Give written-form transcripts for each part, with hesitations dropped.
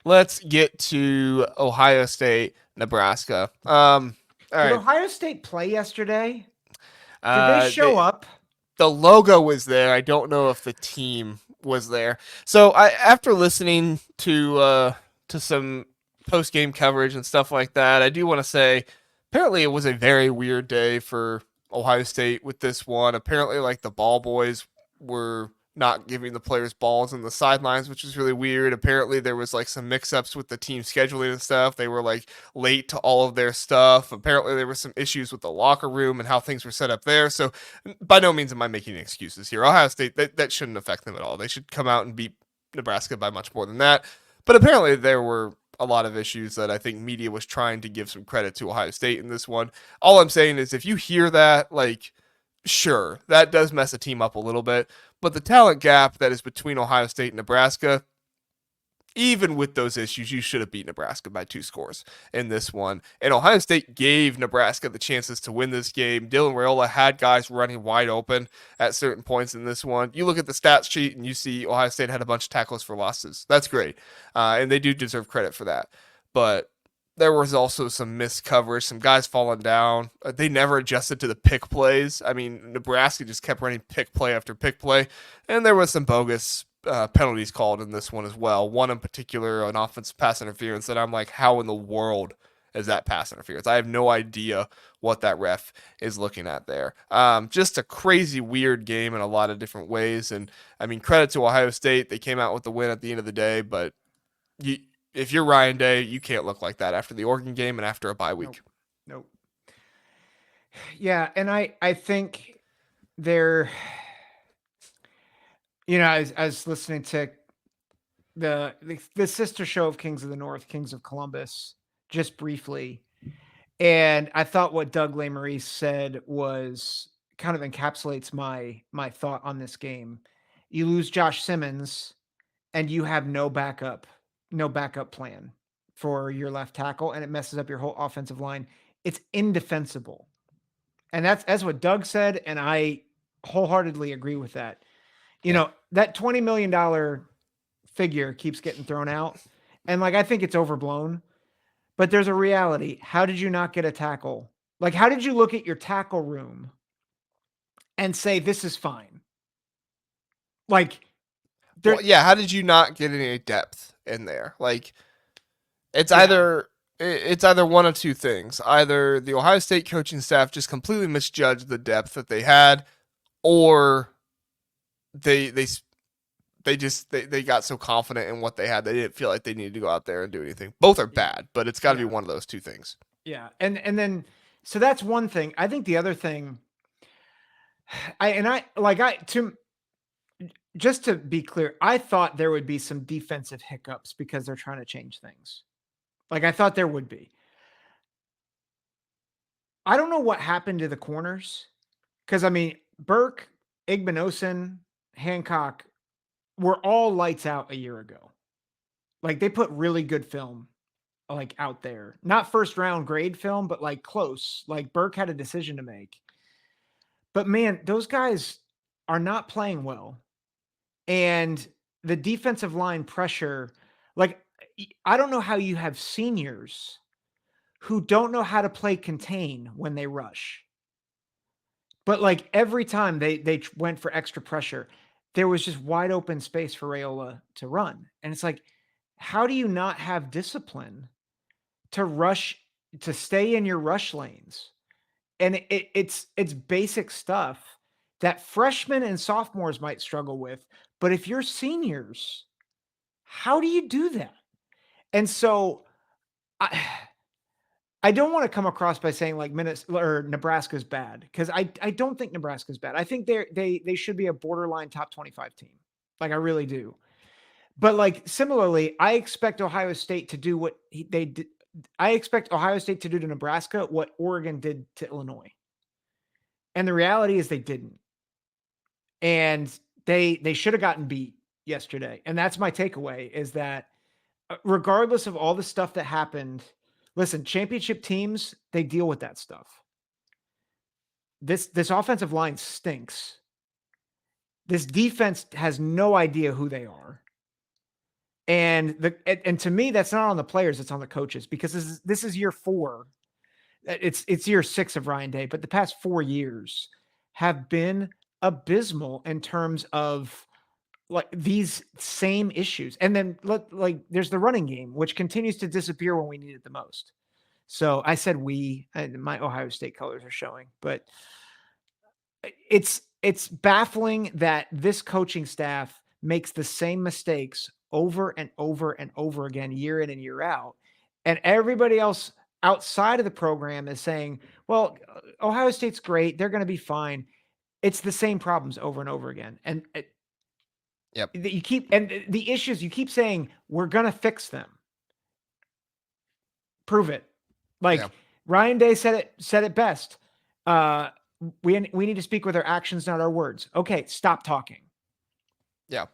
let's get to Ohio State, Nebraska. All Did right. Ohio State play yesterday? Did they Uh, show the up? the logo was there. I don't know if the team was there. So after listening to some post game coverage and stuff like that, I do want to say apparently it was a very weird day for Ohio State with this one. Apparently, like the ball boys were not giving the players balls in the sidelines, which is really weird. Apparently, there was like some mix ups with the team scheduling and stuff. They were like late to all of their stuff. Apparently, there were some issues with the locker room and how things were set up there. So, by no means am I making excuses here. Ohio State, that shouldn't affect them at all. They should come out and beat Nebraska by much more than that. But apparently, there were a lot of issues that I think media was trying to give some credit to Ohio State in this one. All I'm saying is if you hear that, like, sure, that does mess a team up a little bit, but the talent gap that is between Ohio State and Nebraska, even with those issues, you should have beat Nebraska by 2 scores in this one. And Ohio State gave Nebraska the chances to win this game. Dylan Raiola had guys running wide open at certain points in this one. You look at the stats sheet and you see Ohio State had a bunch of tackles for losses. That's great. And they do deserve credit for that. But there was also some missed coverage, some guys falling down. They never adjusted to the pick plays. I mean, Nebraska just kept running pick play after pick play, and there was some bogus penalties called in this one as well. One in particular, an offensive pass interference that I'm like, how in the world is that pass interference? I have no idea what that ref is looking at there. Just a crazy, weird game in a lot of different ways. And I mean, credit to Ohio State. They came out with the win at the end of the day, but you, if you're Ryan Day, you can't look like that after the Oregon game and after a bye Nope. week. Nope. Yeah, and I think they're I was listening to the sister show of Kings of the North, Kings of Columbus, just briefly, and I thought what Doug Lesmerises said was kind of encapsulates my thought on this game. You lose Josh Simmons, and you have no backup plan for your left tackle, and it messes up your whole offensive line. It's indefensible, and that's what Doug said, and I wholeheartedly agree with that. Yeah. That $20 million figure keeps getting thrown out. And like I think it's overblown, but there's a reality. How did you not get a tackle? Like how did you look at your tackle room and say this is fine? Like there Well, yeah. How did you not get any depth in there? Like it's yeah. either it's either one of two things. Either the Ohio State coaching staff just completely misjudged the depth that they had, or they they they got so confident in what they had they didn't feel like they needed to go out there and do anything. Both are Yeah. bad, but it's got to be Yeah. one of those two things. Yeah. And then so that's one thing. I think the other thing I like I to just to be clear, I thought there would be some defensive hiccups because they're trying to change things. Like I thought there would be. I don't know what happened to the corners because I mean Burke, Igbinosun, Hancock were all lights out a year ago. Like they put really good film like out there, not first round grade film, but like close. Like Burke had a decision to make, but man, those guys are not playing well, and the defensive line pressure. Like I don't know how you have seniors who don't know how to play contain when they rush. But like every time they went for extra pressure, there was just wide open space for Rayola to run. And it's like, how do you not have discipline to rush to stay in your rush lanes? And it's basic stuff that freshmen and sophomores might struggle with. But if you're seniors, how do you do that? And so I I don't want to come across by saying like Minnesota or Nebraska's bad because I don't think Nebraska's bad. I think they should be a borderline top 25 team. Like I really do. But like similarly, I expect Ohio State to do what they did. I expect Ohio State to do to Nebraska what Oregon did to Illinois. And the reality is they didn't. And they should have gotten beat yesterday. And that's my takeaway is that regardless of all the stuff that happened, listen, championship teams, they deal with that stuff. This offensive line stinks. This defense has no idea who they are. And to me, that's not on the players, it's on the coaches, because this is year 4. It's year 6 of Ryan Day, but the past 4 years have been abysmal in terms of like these same issues. And then there's the running game, which continues to disappear when we need it the most. So I said my Ohio State colors are showing, but it's baffling that this coaching staff makes the same mistakes over and over and over again, year in and year out. And everybody else outside of the program is saying, well, Ohio State's great. They're going to be fine. It's the same problems over and over again. And Yep. the issues you keep saying, we're going to fix them. Prove it. Like Yeah. Ryan Day said it best. We need to speak with our actions, not our words. Okay, stop talking. Yeah.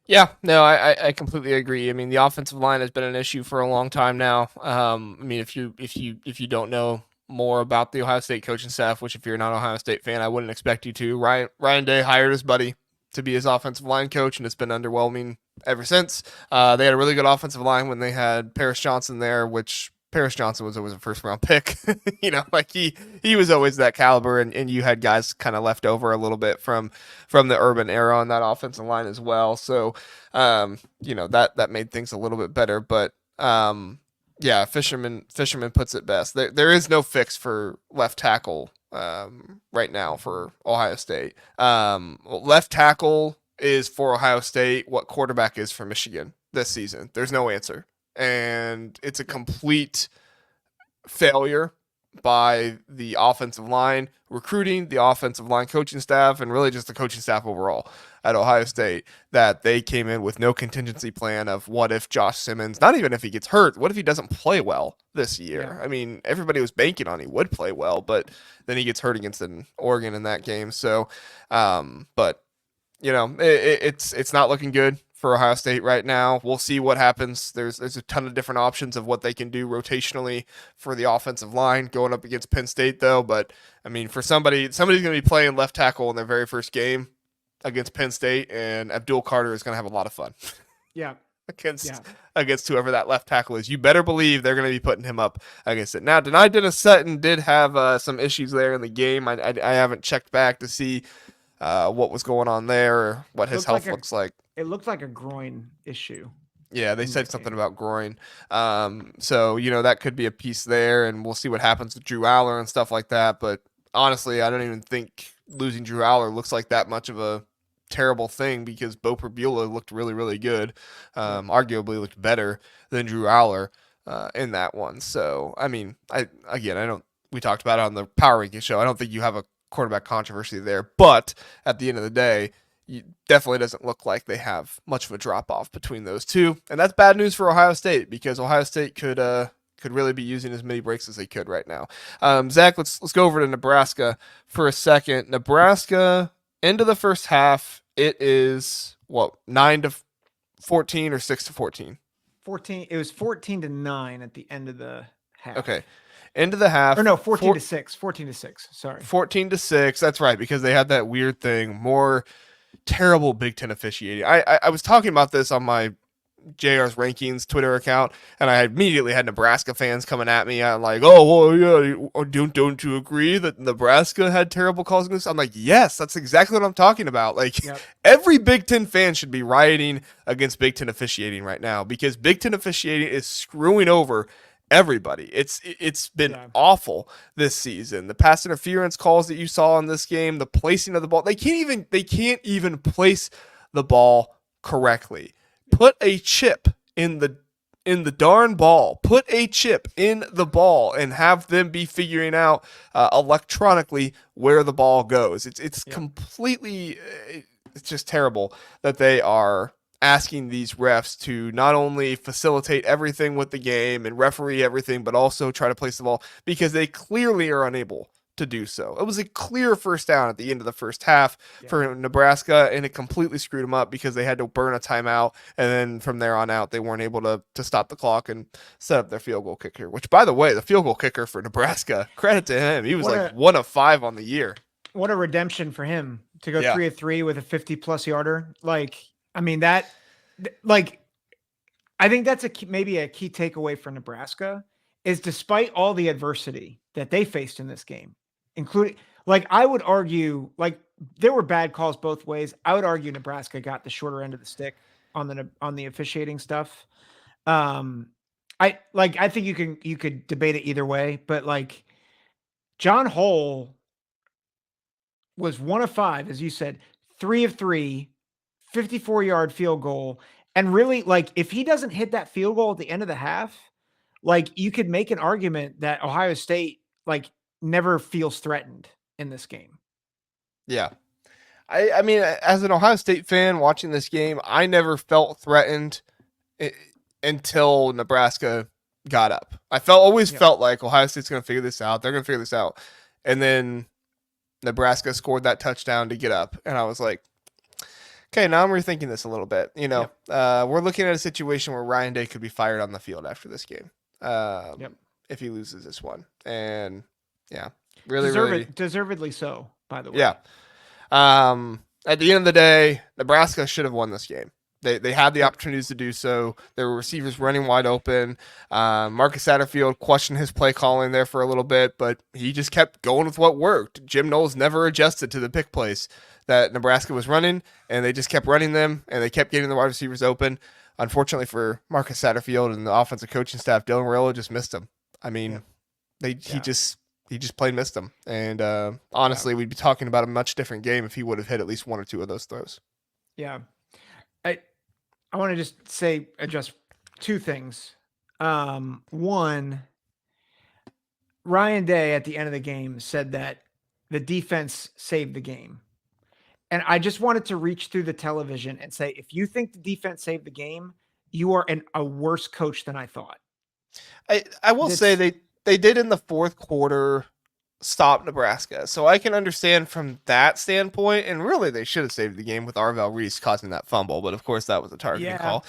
Yeah, no, I completely agree. I mean, the offensive line has been an issue for a long time now. I mean, if you don't know more about the Ohio State coaching staff, which if you're not an Ohio State fan, I wouldn't expect you to. Ryan Day hired his buddy to be his offensive line coach, and it's been underwhelming ever since. They had a really good offensive line when they had Paris Johnson there, which Paris Johnson was always a first round pick. Like he was always that caliber, and you had guys kind of left over a little bit from the Urban era on that offensive line as well. So, that made things a little bit better. But yeah, Fisherman puts it best. There is no fix for left tackle right now for Ohio State. Left tackle is for Ohio State what quarterback is for Michigan this season. There's no answer. And it's a complete failure by the offensive line recruiting, the offensive line coaching staff, and really just the coaching staff overall at Ohio State, that they came in with no contingency plan of what if Josh Simmons, not even if he gets hurt, what if he doesn't play well this year? Yeah. I mean, everybody was banking on he would play well, but then he gets hurt against Oregon in that game. So, but it's not looking good for Ohio State right now. We'll see what happens. There's a ton of different options of what they can do rotationally for the offensive line going up against Penn State, though. But I mean, for somebody's going to be playing left tackle in their very first game against Penn State, and Abdul Carter is going to have a lot of fun. Yeah. against whoever that left tackle is. You better believe they're going to be putting him up against it. Now, Dennis Sutton did have some issues there in the game. I haven't checked back to see what was going on there, or what his health looks like. It looked like a groin issue. Yeah, they said something about groin. So, that could be a piece there, and we'll see what happens with Drew Aller and stuff like that. But honestly, I don't even think losing Drew Aller looks like that much of a terrible thing, because Bo Perbula looked really, really good. Arguably looked better than Drew Aller in that one. So, I mean, we talked about it on the Power Ranking show. I don't think you have a quarterback controversy there, but at the end of the day, it definitely doesn't look like they have much of a drop off between those two, and that's bad news for Ohio State, because Ohio State could really be using as many breaks as they could right now. Zach, let's go over to Nebraska for a second. Nebraska, end of the first half, it is 9-14 or 6-14. 14. It was 14-9 at the end of the half. Okay. End of the half. Or no, 14-6. 14-6. Sorry. 14-6. That's right, because they had that weird thing. More terrible Big Ten officiating. I was talking about this on my JR's Rankings Twitter account, and I immediately had Nebraska fans coming at me. I'm like, oh, well, yeah, don't you agree that Nebraska had terrible calls against? I'm like, yes, that's exactly what I'm talking about. Like, Every Big Ten fan should be rioting against Big Ten officiating right now, because Big Ten officiating is screwing over everybody. It's been awful this season. The pass interference calls that you saw in this game, the placing of the ball, they can't even place the ball correctly. Put a chip in the darn ball. Put a chip in the ball and have them be figuring out electronically where the ball goes. It's completely, it's just terrible that they are asking these refs to not only facilitate everything with the game and referee everything, but also try to place the ball, because they clearly are unable to do so. It was a clear first down at the end of the first half for Nebraska, and it completely screwed them up because they had to burn a timeout, and then from there on out, they weren't able to stop the clock and set up their field goal kicker, which, by the way, the field goal kicker for Nebraska, credit to him. He was 1 of 5 on the year. What a redemption for him to go 3 of 3 with a 50-plus yarder. Like, I mean, that, like, I think that's maybe a key takeaway for Nebraska is despite all the adversity that they faced in this game, including like I would argue like there were bad calls both ways. I would argue Nebraska got the shorter end of the stick on the officiating stuff. Um I think you could debate it either way, but like John Hole was 1 of 5 as you said, 3 of 3, 54-yard field goal. And really, like, if he doesn't hit that field goal at the end of the half, like, you could make an argument that Ohio State, like, never feels threatened in this game. Yeah. I mean, as an Ohio State fan watching this game, I never felt threatened until Nebraska got up. I always Yep. felt like Ohio State's going to figure this out. They're going to figure this out. And then Nebraska scored that touchdown to get up. And I was like, okay, now I'm rethinking this a little bit. Yep. We're looking at a situation where Ryan Day could be fired on the field after this game Yep. if he loses this one. And yeah, really, Deservedly so, by the way. yeah. At the end of the day, Nebraska should have won this game. They had the Yep. opportunities to do so. There were receivers running wide open. Marcus Satterfield questioned his play calling there for a little bit, but he just kept going with what worked. Jim Knowles never adjusted to the pick plays that Nebraska was running, and they just kept running them, and they kept getting the wide receivers open. Unfortunately for Marcus Satterfield and the offensive coaching staff, Dylan Raiola just missed him. I mean, he just plain missed them. And honestly, we'd be talking about a much different game if he would have hit at least one or two of those throws. Yeah. I want to just say address two things. One, Ryan Day at the end of the game said that the defense saved the game. And I just wanted to reach through the television and say, if you think the defense saved the game, you are a worse coach than I thought. I will say they did in the fourth quarter stop Nebraska. So I can understand from that standpoint. And really, they should have saved the game with Arvell Reese causing that fumble. But of course, that was a targeting call.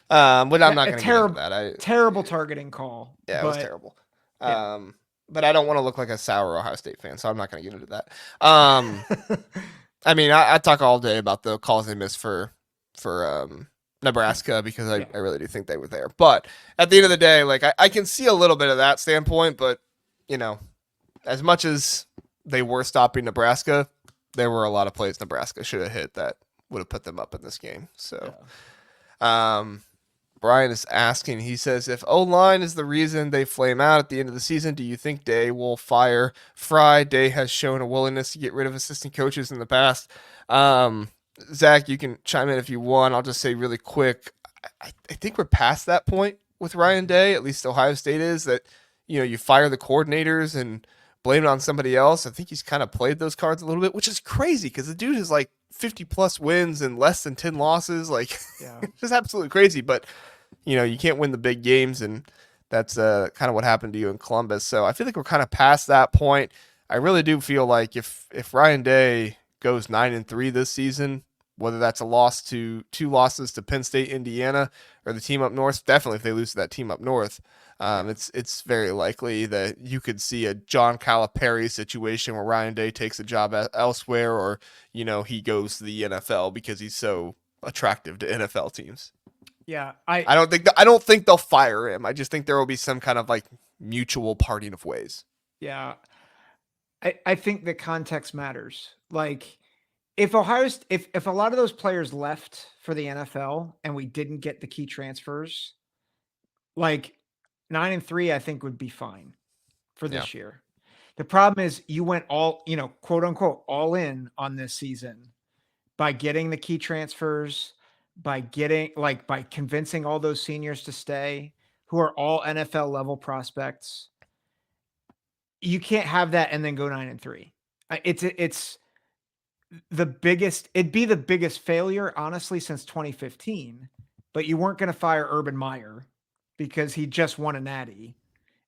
But I'm not going to get into that. Terrible targeting call. Yeah, it was terrible. But I don't want to look like a sour Ohio State fan, so I'm not going to get into that. I mean, I talk all day about the calls they missed for Nebraska because I really do think they were there. But at the end of the day, like I can see a little bit of that standpoint, but as much as they were stopping Nebraska, there were a lot of plays Nebraska should have hit that would have put them up in this game. So, Brian is asking, he says, if O-line is the reason they flame out at the end of the season, do you think Day will fire Fry? Day has shown a willingness to get rid of assistant coaches in the past. Zach, you can chime in if you want. I'll just say really quick, I think we're past that point with Ryan Day, at least Ohio State is, that you fire the coordinators and blame it on somebody else. I think he's kind of played those cards a little bit, which is crazy because the dude is like 50 plus wins and less than 10 losses. Like, it's just absolutely crazy. But, you can't win the big games, and that's kind of what happened to you in Columbus. So I feel like we're kind of past that point. I really do feel like if Ryan Day goes 9-3 this season, whether that's two losses to Penn State, Indiana, or the team up north, definitely if they lose to that team up north, it's very likely that you could see a John Calipari situation where Ryan Day takes a job elsewhere, or he goes to the NFL because he's so attractive to NFL teams. Yeah, I don't think they'll fire him. I just think there will be some kind of like mutual parting of ways. Yeah, I think the context matters. Like, if if a lot of those players left for the NFL and we didn't get the key transfers, like 9-3, I think would be fine for this year. The problem is you went all, quote unquote, all in on this season by getting the key transfers, by convincing all those seniors to stay who are all NFL level prospects. You can't have that and then go 9-3. It's it'd be the biggest failure, honestly, since 2015, but you weren't going to fire Urban Meyer because he just won a natty.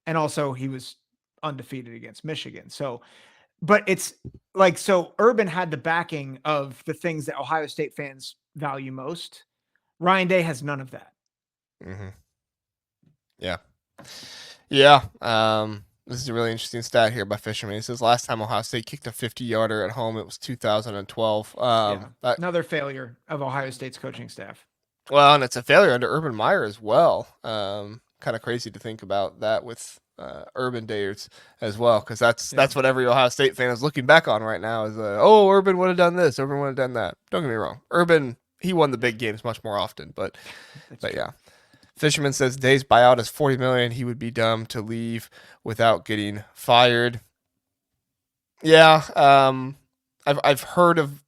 And also he was undefeated against Michigan. So, but it's like, so Urban had the backing of the things that Ohio State fans value most. Ryan Day has none of that. Mm-hmm. Yeah. Yeah. This is a really interesting stat here by Fisherman. It says last time Ohio State kicked a 50-yarder at home, it was 2012. Another failure of Ohio State's coaching staff. Well, and it's a failure under Urban Meyer as well. Kind of crazy to think about that with Urban days as well, because Yeah, that's what every Ohio State fan is looking back on right now. Is oh, Urban would have done this, Urban would have done that. Don't get me wrong, Urban he won the big games much more often, that's but true. yeah. Fisherman says Day's buyout is 40 million. He would be dumb to leave without getting fired. Yeah, I've heard of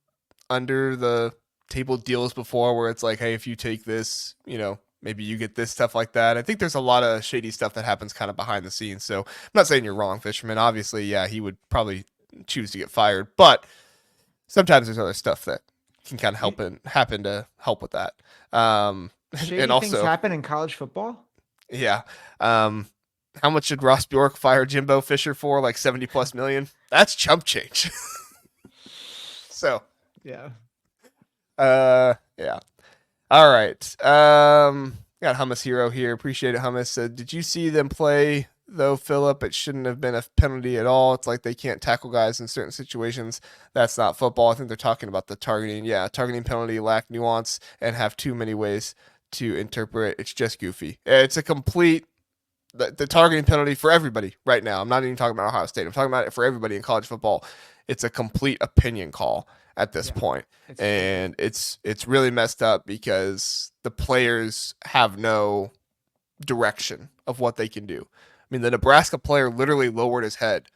under the table deals before where it's like, hey, if you take this, maybe you get this stuff like that. I think there's a lot of shady stuff that happens kind of behind the scenes. So I'm not saying you're wrong, Fisherman. Obviously, yeah, he would probably choose to get fired, but sometimes there's other stuff that can kind of You, happen to help with that. Um, and shady things also, happen in college football. yeah, um, how much should Ross Bjork fire Jimbo Fisher for? Like 70 plus million? That's chump change. So, Yeah. yeah. All right. Got Hummus Hero here. Appreciate it, Hummus. Did you see them play though, Philip? It shouldn't have been a penalty at all. It's like they can't tackle guys in certain situations. That's not football. I think they're talking about the targeting. Yeah, targeting penalty lack nuance and have too many ways to interpret. It's just goofy. It's a complete the targeting penalty for everybody right now. I'm not even talking about Ohio State. I'm talking about it for everybody in college football. It's a complete opinion call at this Yeah. point. It's stupid. And it's really messed up because the players have no direction of what they can do. I mean, the Nebraska player literally lowered his head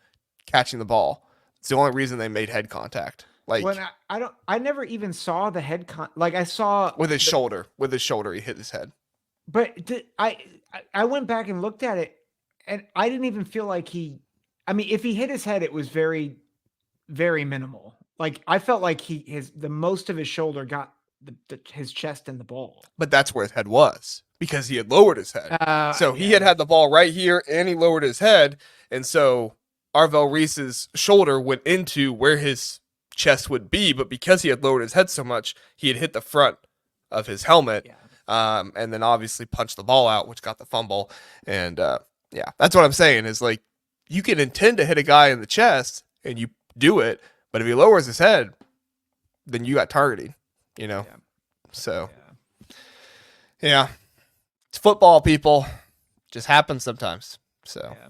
catching the ball. It's the only reason they made head contact. When Like I don't I never even saw the like I saw the with his shoulder, he hit his head. but I went back and looked at it and I didn't even feel like I mean if he hit his head it was very minimal. Like I felt like the most of his shoulder got his chest and the ball. But that's where his head was because he had lowered his head. So he Yeah. had the ball right here and he lowered his head. And so Arvell Reese's shoulder went into where his chest would be. But because he had lowered his head so much, he had hit the front of his helmet. Yeah. And then obviously punched the ball out, which got the fumble. And yeah, that's what I'm saying is like you can intend to hit a guy in the chest and you do it. But if he lowers his head, then you got targeting, you know? Yeah. So, Yeah. yeah, it's football, people. Just happens sometimes. So, Yeah.